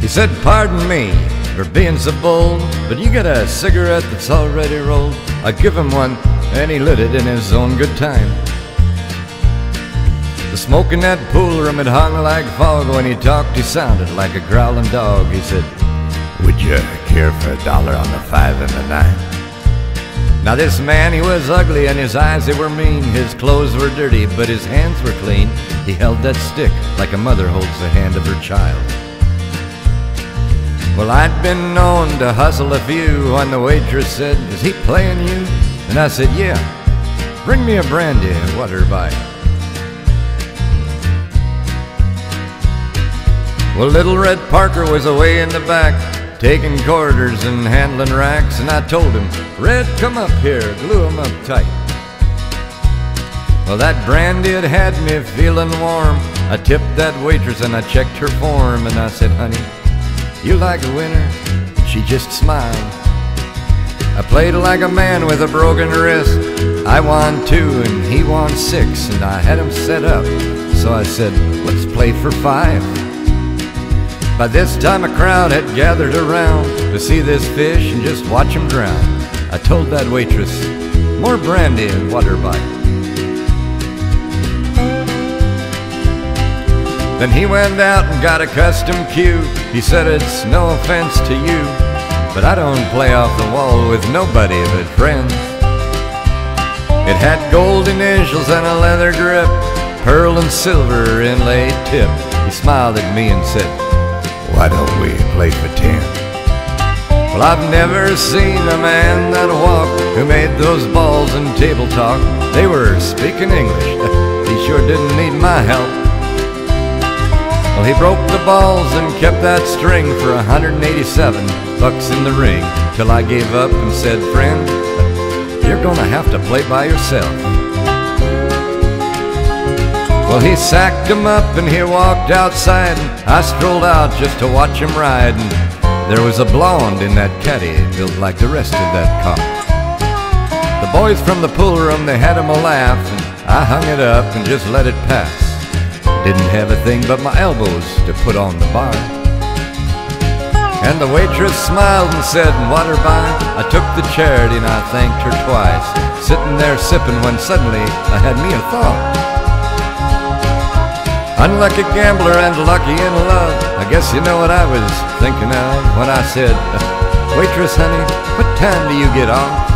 He said, "Pardon me for being so bold, but you got a cigarette that's already rolled?" I give him one, and he lit it in his own good time. The smoke in that pool room had hung like fog. When he talked, he sounded like a growling dog. He said, "Would you care for $1 on the 5 and the 9?" Now this man, he was ugly, and his eyes, they were mean. His clothes were dirty, but his hands were clean. He held that stick like a mother holds the hand of her child. Well, I'd been known to hustle a few when the waitress said, "Is he playing you?" And I said, "Yeah, bring me a brandy and water by." Well, little Red Parker was away in the back, taking quarters and handling racks, and I told him, "Red, come up here, glue 'em up tight." Well, that brandy had me feeling warm. I tipped that waitress and I checked her form, and I said, "Honey, you like a winner?" She just smiled. I played like a man with a broken wrist. I won 2 and he won 6, and I had him set up. So I said, "Let's play for 5. By this time a crowd had gathered around to see this fish and just watch him drown. I told that waitress, "More brandy and water by." Then he went out and got a custom cue. He said, "It's no offense to you, but I don't play off the wall with nobody but friends." It had gold initials and a leather grip, pearl and silver inlaid tip. He smiled at me and said, "Why don't we play for 10? Well, I've never seen a man that walked who made those balls and table talk. They were speaking English. He sure didn't need my help. Well, he broke the balls and kept that string for $187 in the ring, till I gave up and said, "Friend, you're gonna have to play by yourself." Well, he sacked him up and he walked outside, and I strolled out just to watch him ride. And there was a blonde in that caddy built like the rest of that car. The boys from the pool room, they had him a laugh, and I hung it up and just let it pass. Didn't have a thing but my elbows to put on the bar. And the waitress smiled and said, "Water by?" I took the charity and I thanked her twice, sitting there sipping when suddenly I had me a thought. Unlucky gambler and lucky in love, I guess you know what I was thinking of when I said, "Waitress, honey, what time do you get off?"